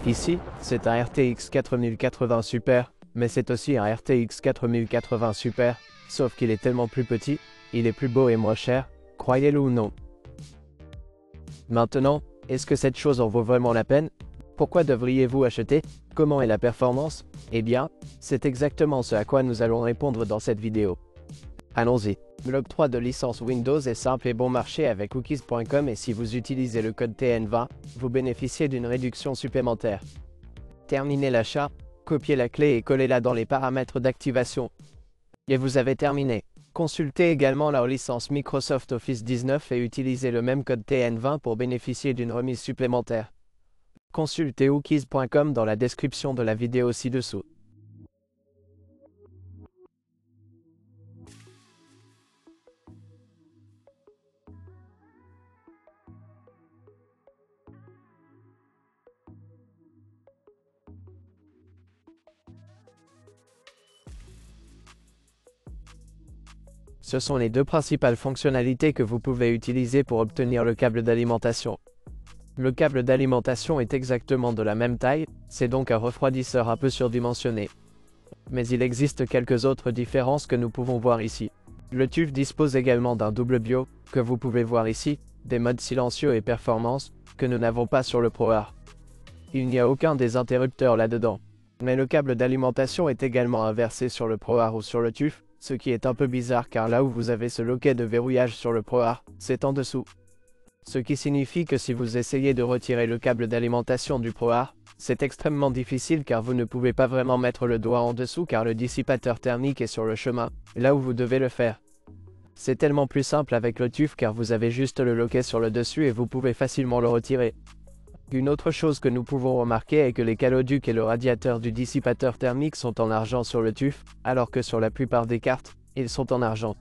Ici, c'est un RTX 4080 Super, mais c'est aussi un RTX 4080 Super, sauf qu'il est tellement plus petit, il est plus beau et moins cher, croyez-le ou non. Maintenant, est-ce que cette chose en vaut vraiment la peine? Pourquoi devriez-vous acheter? Comment est la performance? Eh bien, c'est exactement ce à quoi nous allons répondre dans cette vidéo. Allons-y. L'octroi de licence Windows est simple et bon marché avec Cookies.com et si vous utilisez le code TN20, vous bénéficiez d'une réduction supplémentaire. Terminez l'achat, copiez la clé et collez-la dans les paramètres d'activation. Et vous avez terminé. Consultez également leur licence Microsoft Office 19 et utilisez le même code TN20 pour bénéficier d'une remise supplémentaire. Consultez Cookies.com dans la description de la vidéo ci-dessous. Ce sont les deux principales fonctionnalités que vous pouvez utiliser pour obtenir le câble d'alimentation. Le câble d'alimentation est exactement de la même taille, c'est donc un refroidisseur un peu surdimensionné. Mais il existe quelques autres différences que nous pouvons voir ici. Le TUF dispose également d'un double BIOS, que vous pouvez voir ici, des modes silencieux et performance, que nous n'avons pas sur le ProArt. Il n'y a aucun des interrupteurs là-dedans. Mais le câble d'alimentation est également inversé sur le ProArt ou sur le TUF, ce qui est un peu bizarre car là où vous avez ce loquet de verrouillage sur le ProArt, c'est en dessous. Ce qui signifie que si vous essayez de retirer le câble d'alimentation du ProArt, c'est extrêmement difficile car vous ne pouvez pas vraiment mettre le doigt en dessous car le dissipateur thermique est sur le chemin, là où vous devez le faire. C'est tellement plus simple avec le TUF car vous avez juste le loquet sur le dessus et vous pouvez facilement le retirer. Une autre chose que nous pouvons remarquer est que les caloducs et le radiateur du dissipateur thermique sont en argent sur le TUF, alors que sur la plupart des cartes, ils sont en argent.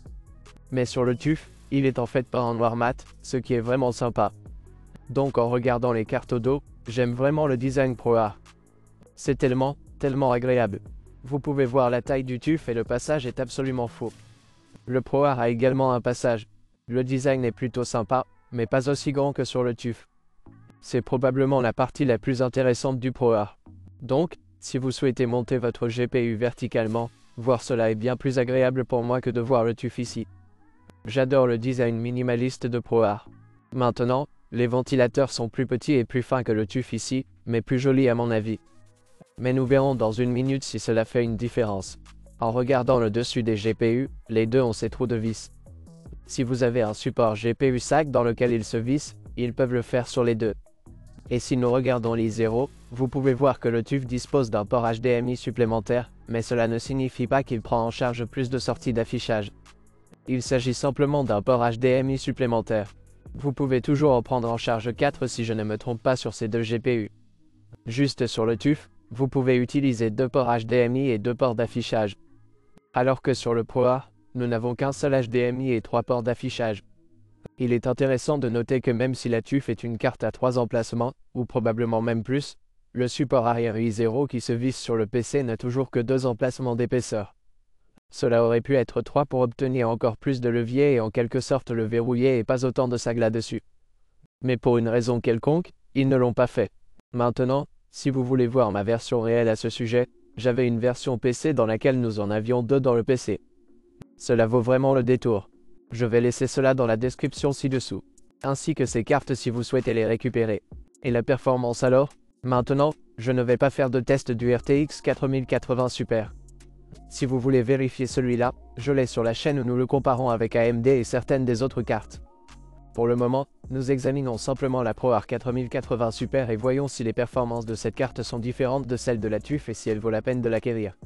Mais sur le TUF, il est en fait peint en noir mat, ce qui est vraiment sympa. Donc en regardant les cartes au dos, j'aime vraiment le design ProArt. C'est tellement agréable. Vous pouvez voir la taille du TUF et le passage est absolument faux. Le ProArt a également un passage. Le design est plutôt sympa, mais pas aussi grand que sur le TUF. C'est probablement la partie la plus intéressante du ProArt. Donc, si vous souhaitez monter votre GPU verticalement, voir cela est bien plus agréable pour moi que de voir le TUF ici. J'adore le design minimaliste de ProArt. Maintenant, les ventilateurs sont plus petits et plus fins que le TUF ici, mais plus jolis à mon avis. Mais nous verrons dans une minute si cela fait une différence. En regardant le dessus des GPU, les deux ont ces trous de vis. Si vous avez un support GPU SAC dans lequel ils se vissent, ils peuvent le faire sur les deux. Et si nous regardons les 0, vous pouvez voir que le TUF dispose d'un port HDMI supplémentaire, mais cela ne signifie pas qu'il prend en charge plus de sorties d'affichage. Il s'agit simplement d'un port HDMI supplémentaire. Vous pouvez toujours en prendre en charge 4 si je ne me trompe pas sur ces deux GPU. Juste sur le TUF, vous pouvez utiliser 2 ports HDMI et 2 ports d'affichage. Alors que sur le ProArt, nous n'avons qu'un seul HDMI et 3 ports d'affichage. Il est intéressant de noter que même si la TUF est une carte à 3 emplacements, ou probablement même plus, le support arrière i0 qui se visse sur le PC n'a toujours que 2 emplacements d'épaisseur. Cela aurait pu être 3 pour obtenir encore plus de levier et en quelque sorte le verrouiller et pas autant de sag là-dessus. Mais pour une raison quelconque, ils ne l'ont pas fait. Maintenant, si vous voulez voir ma version réelle à ce sujet, j'avais une version PC dans laquelle nous en avions 2 dans le PC. Cela vaut vraiment le détour. Je vais laisser cela dans la description ci-dessous, ainsi que ces cartes si vous souhaitez les récupérer. Et la performance alors? Maintenant, je ne vais pas faire de test du RTX 4080 Super. Si vous voulez vérifier celui-là, je l'ai sur la chaîne où nous le comparons avec AMD et certaines des autres cartes. Pour le moment, nous examinons simplement la ProArt 4080 Super et voyons si les performances de cette carte sont différentes de celles de la TUF et si elle vaut la peine de l'acquérir.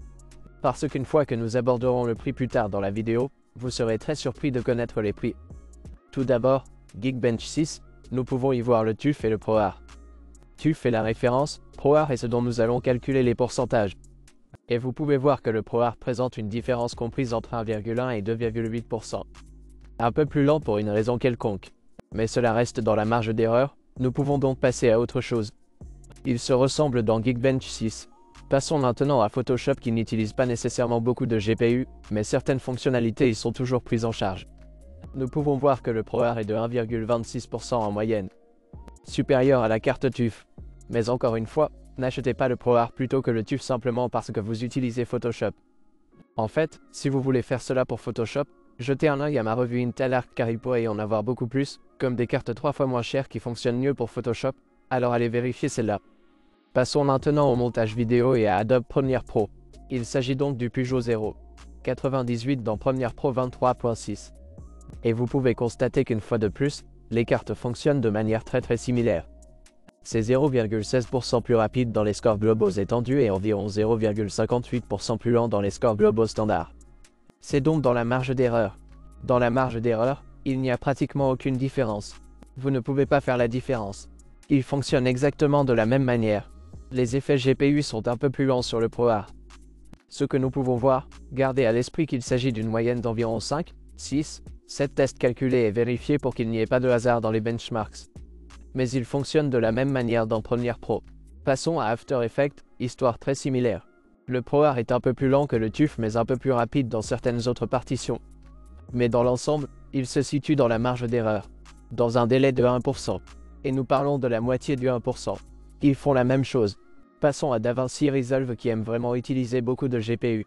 Parce qu'une fois que nous aborderons le prix plus tard dans la vidéo, vous serez très surpris de connaître les prix. Tout d'abord, Geekbench 6, nous pouvons y voir le TUF et le ProArt. TUF est la référence, ProArt est ce dont nous allons calculer les pourcentages. Et vous pouvez voir que le ProArt présente une différence comprise entre 1,1 et 2,8%. Un peu plus lent pour une raison quelconque. Mais cela reste dans la marge d'erreur, nous pouvons donc passer à autre chose. Ils se ressemblent dans Geekbench 6. Passons maintenant à Photoshop qui n'utilise pas nécessairement beaucoup de GPU, mais certaines fonctionnalités y sont toujours prises en charge. Nous pouvons voir que le ProArt est de 1,26% en moyenne, supérieur à la carte TUF. Mais encore une fois, n'achetez pas le ProArt plutôt que le TUF simplement parce que vous utilisez Photoshop. En fait, si vous voulez faire cela pour Photoshop, jetez un œil à ma revue Intel Arc car il pourrait y en avoir beaucoup plus, comme des cartes 3 fois moins chères qui fonctionnent mieux pour Photoshop, alors allez vérifier celle-là. Passons maintenant au montage vidéo et à Adobe Premiere Pro. Il s'agit donc du Peugeot 098 dans Premiere Pro 23.6. Et vous pouvez constater qu'une fois de plus, les cartes fonctionnent de manière très similaire. C'est 0,16% plus rapide dans les scores globaux étendus et environ 0,58% plus lent dans les scores globaux standards. C'est donc dans la marge d'erreur. Dans la marge d'erreur, il n'y a pratiquement aucune différence. Vous ne pouvez pas faire la différence. Ils fonctionnent exactement de la même manière. Les effets GPU sont un peu plus lents sur le ProArt. Ce que nous pouvons voir, gardez à l'esprit qu'il s'agit d'une moyenne d'environ 5, 6, 7 tests calculés et vérifiés pour qu'il n'y ait pas de hasard dans les benchmarks. Mais ils fonctionnent de la même manière dans Premiere Pro. Passons à After Effects, histoire très similaire. Le ProArt est un peu plus lent que le TUF mais un peu plus rapide dans certaines autres partitions. Mais dans l'ensemble, il se situe dans la marge d'erreur, dans un délai de 1%. Et nous parlons de la moitié du 1%. Ils font la même chose. Passons à DaVinci Resolve qui aime vraiment utiliser beaucoup de GPU.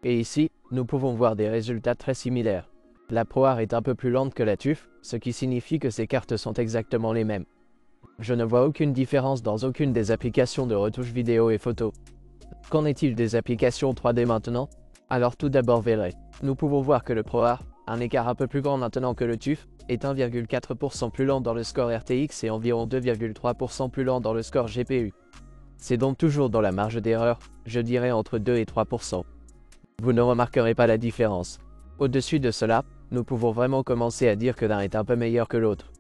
Et ici, nous pouvons voir des résultats très similaires. La ProArt est un peu plus lente que la TUF, ce qui signifie que ces cartes sont exactement les mêmes. Je ne vois aucune différence dans aucune des applications de retouche vidéo et photo. Qu'en est-il des applications 3D maintenant? Alors tout d'abord verrez. Nous pouvons voir que le ProArt, un écart un peu plus grand maintenant que le TUF, est 1,4% plus lent dans le score RTX et environ 2,3% plus lent dans le score GPU. C'est donc toujours dans la marge d'erreur, je dirais entre 2 et 3%. Vous ne remarquerez pas la différence. Au-dessus de cela, nous pouvons vraiment commencer à dire que l'un est un peu meilleur que l'autre.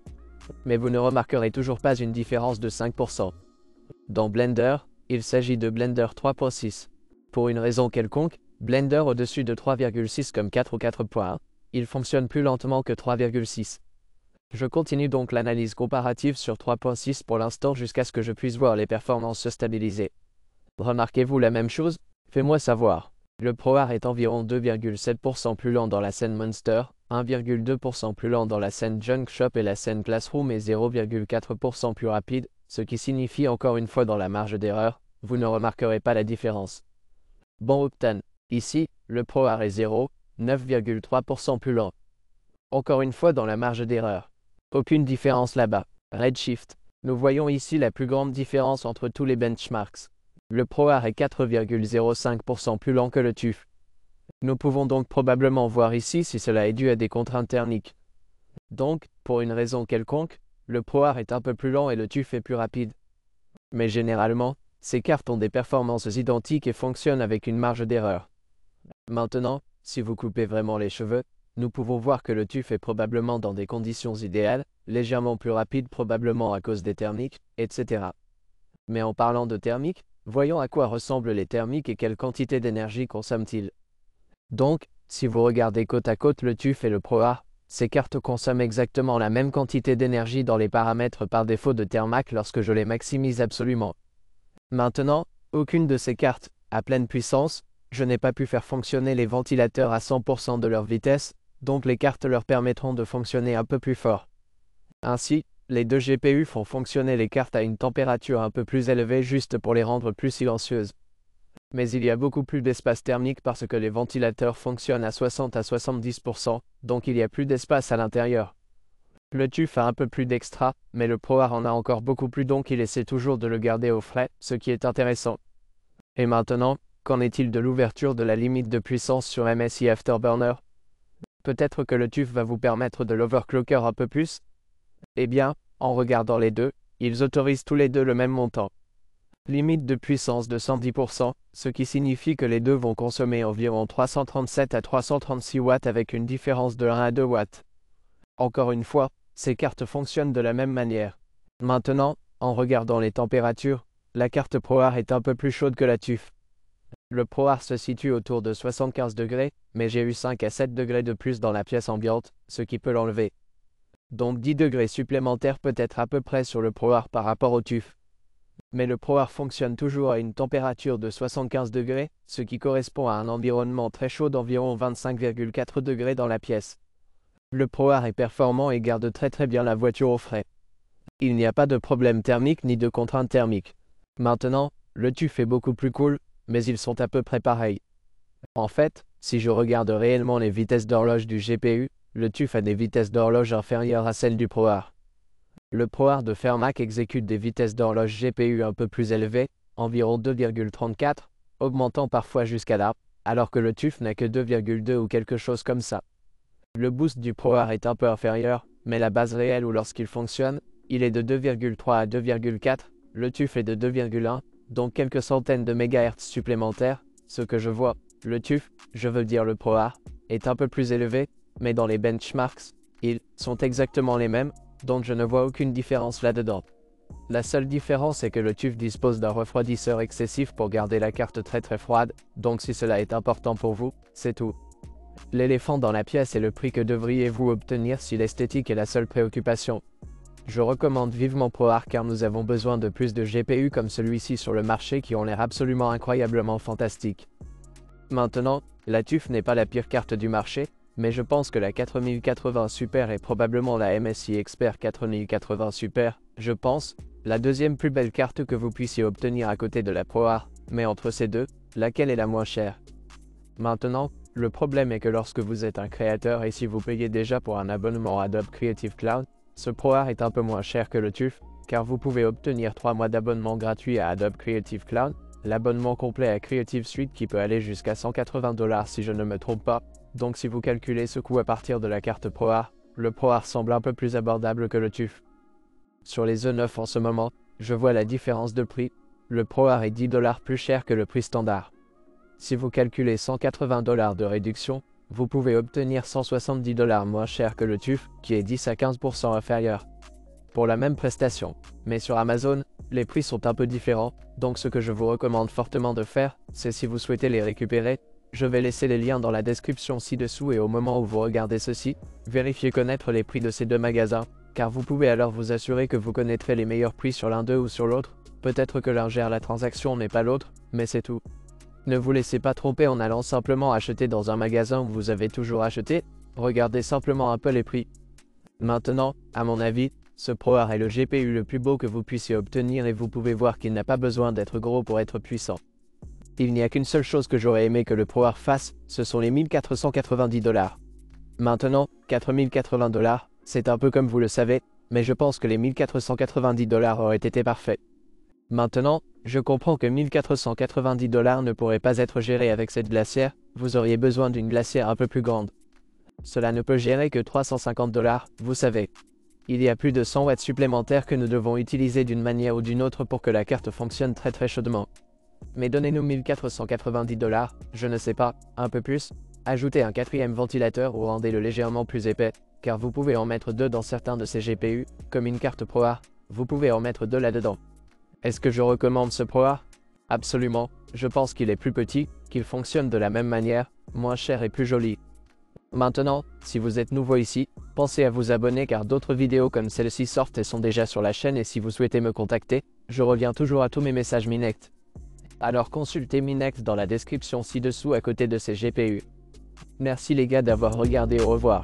Mais vous ne remarquerez toujours pas une différence de 5%. Dans Blender, il s'agit de Blender 3.6. Pour une raison quelconque, Blender au-dessus de 3,6 comme 4 ou 4.1, il fonctionne plus lentement que 3,6. Je continue donc l'analyse comparative sur 3.6 pour l'instant jusqu'à ce que je puisse voir les performances se stabiliser. Remarquez-vous la même chose? Fais-moi savoir. Le ProArt est environ 2,7% plus lent dans la scène Monster, 1,2% plus lent dans la scène Junk Shop et la scène Classroom et 0,4% plus rapide, ce qui signifie encore une fois dans la marge d'erreur, vous ne remarquerez pas la différence. Bon Octane, ici, le ProArt est 0, 9,3% plus lent. Encore une fois dans la marge d'erreur. Aucune différence là-bas. Redshift. Nous voyons ici la plus grande différence entre tous les benchmarks. Le ProArt est 4,05% plus lent que le TUF. Nous pouvons donc probablement voir ici si cela est dû à des contraintes thermiques. Donc, pour une raison quelconque, le ProArt est un peu plus lent et le TUF est plus rapide. Mais généralement, ces cartes ont des performances identiques et fonctionnent avec une marge d'erreur. Maintenant, si vous coupez vraiment les cheveux, nous pouvons voir que le TUF est probablement dans des conditions idéales, légèrement plus rapide probablement à cause des thermiques, etc. Mais en parlant de thermiques, voyons à quoi ressemblent les thermiques et quelle quantité d'énergie consomment-ils. Donc, si vous regardez côte à côte le TUF et le ProArt, ces cartes consomment exactement la même quantité d'énergie dans les paramètres par défaut de Thermac lorsque je les maximise absolument. Maintenant, aucune de ces cartes, à pleine puissance, je n'ai pas pu faire fonctionner les ventilateurs à 100% de leur vitesse, donc les cartes leur permettront de fonctionner un peu plus fort. Ainsi, les deux GPU font fonctionner les cartes à une température un peu plus élevée juste pour les rendre plus silencieuses. Mais il y a beaucoup plus d'espace thermique parce que les ventilateurs fonctionnent à 60 à 70%, donc il y a plus d'espace à l'intérieur. Le TUF a un peu plus d'extra, mais le ProArt en a encore beaucoup plus donc il essaie toujours de le garder au frais, ce qui est intéressant. Et maintenant, qu'en est-il de l'ouverture de la limite de puissance sur MSI Afterburner? Peut-être que le TUF va vous permettre de l'overclocker un peu plus? Eh bien, en regardant les deux, ils autorisent tous les deux le même montant. Limite de puissance de 110%, ce qui signifie que les deux vont consommer environ 337 à 336 watts avec une différence de 1 à 2 watts. Encore une fois, ces cartes fonctionnent de la même manière. Maintenant, en regardant les températures, la carte ProArt est un peu plus chaude que la TUF. Le ProArt se situe autour de 75 degrés, mais j'ai eu 5 à 7 degrés de plus dans la pièce ambiante, ce qui peut l'enlever. Donc 10 degrés supplémentaires peut être à peu près sur le ProArt par rapport au TUF. Mais le ProArt fonctionne toujours à une température de 75 degrés, ce qui correspond à un environnement très chaud d'environ 25,4 degrés dans la pièce. Le ProArt est performant et garde très bien la voiture au frais. Il n'y a pas de problème thermique ni de contrainte thermique. Maintenant, le TUF est beaucoup plus cool, mais ils sont à peu près pareils. En fait, si je regarde réellement les vitesses d'horloge du GPU, le TUF a des vitesses d'horloge inférieures à celles du ProArt. Le ProArt de Fermac exécute des vitesses d'horloge GPU un peu plus élevées, environ 2,34, augmentant parfois jusqu'à là, alors que le TUF n'a que 2,2 ou quelque chose comme ça. Le boost du ProArt est un peu inférieur, mais la base réelle ou lorsqu'il fonctionne, il est de 2,3 à 2,4, le TUF est de 2,1, donc quelques centaines de MHz supplémentaires. Ce que je vois, le TUF, je veux dire le ProArt, est un peu plus élevé, mais dans les benchmarks, ils sont exactement les mêmes, donc je ne vois aucune différence là-dedans. La seule différence est que le TUF dispose d'un refroidisseur excessif pour garder la carte très froide, donc si cela est important pour vous, c'est tout. L'éléphant dans la pièce est le prix que devriez-vous obtenir si l'esthétique est la seule préoccupation. Je recommande vivement ProArt car nous avons besoin de plus de GPU comme celui-ci sur le marché qui ont l'air absolument incroyablement fantastiques. Maintenant, la TUF n'est pas la pire carte du marché, mais je pense que la 4080 Super est probablement la MSI Expert 4080 Super, je pense, la deuxième plus belle carte que vous puissiez obtenir à côté de la ProArt, mais entre ces deux, laquelle est la moins chère? Maintenant, le problème est que lorsque vous êtes un créateur et si vous payez déjà pour un abonnement Adobe Creative Cloud, ce ProArt est un peu moins cher que le TUF, car vous pouvez obtenir 3 mois d'abonnement gratuit à Adobe Creative Cloud, l'abonnement complet à Creative Suite qui peut aller jusqu'à 180 $ si je ne me trompe pas, donc si vous calculez ce coût à partir de la carte ProArt, le ProArt semble un peu plus abordable que le TUF. Sur les E9 en ce moment, je vois la différence de prix, le ProArt est 10 $ plus cher que le prix standard. Si vous calculez 180 $ de réduction, vous pouvez obtenir 170 $ moins cher que le TUF, qui est 10 à 15% inférieur. Pour la même prestation. Mais sur Amazon, les prix sont un peu différents, donc ce que je vous recommande fortement de faire, c'est si vous souhaitez les récupérer, je vais laisser les liens dans la description ci-dessous et au moment où vous regardez ceci, vérifiez connaître les prix de ces deux magasins, car vous pouvez alors vous assurer que vous connaîtrez les meilleurs prix sur l'un d'eux ou sur l'autre, peut-être que l'un gère la transaction mais pas l'autre, mais c'est tout. Ne vous laissez pas tromper en allant simplement acheter dans un magasin où vous avez toujours acheté, regardez simplement un peu les prix. Maintenant, à mon avis, ce ProArt est le GPU le plus beau que vous puissiez obtenir et vous pouvez voir qu'il n'a pas besoin d'être gros pour être puissant. Il n'y a qu'une seule chose que j'aurais aimé que le ProArt fasse, ce sont les 1490 $. Maintenant, 4080 $, c'est un peu comme vous le savez, mais je pense que les 1490 $ auraient été parfaits. Maintenant, je comprends que 1490 $ ne pourrait pas être géré avec cette glacière, vous auriez besoin d'une glacière un peu plus grande. Cela ne peut gérer que 350 $, vous savez. Il y a plus de 100 watts supplémentaires que nous devons utiliser d'une manière ou d'une autre pour que la carte fonctionne très chaudement. Mais donnez-nous 1490 $, je ne sais pas, un peu plus, ajoutez un quatrième ventilateur ou rendez-le légèrement plus épais, car vous pouvez en mettre deux dans certains de ces GPU, comme une carte ProArt, vous pouvez en mettre deux là-dedans. Est-ce que je recommande ce ProArt? Absolument, je pense qu'il est plus petit, qu'il fonctionne de la même manière, moins cher et plus joli. Maintenant, si vous êtes nouveau ici, pensez à vous abonner car d'autres vidéos comme celle-ci sortent et sont déjà sur la chaîne et si vous souhaitez me contacter, je reviens toujours à tous mes messages Minect. Alors consultez Minect dans la description ci-dessous à côté de ces GPU. Merci les gars d'avoir regardé, au revoir.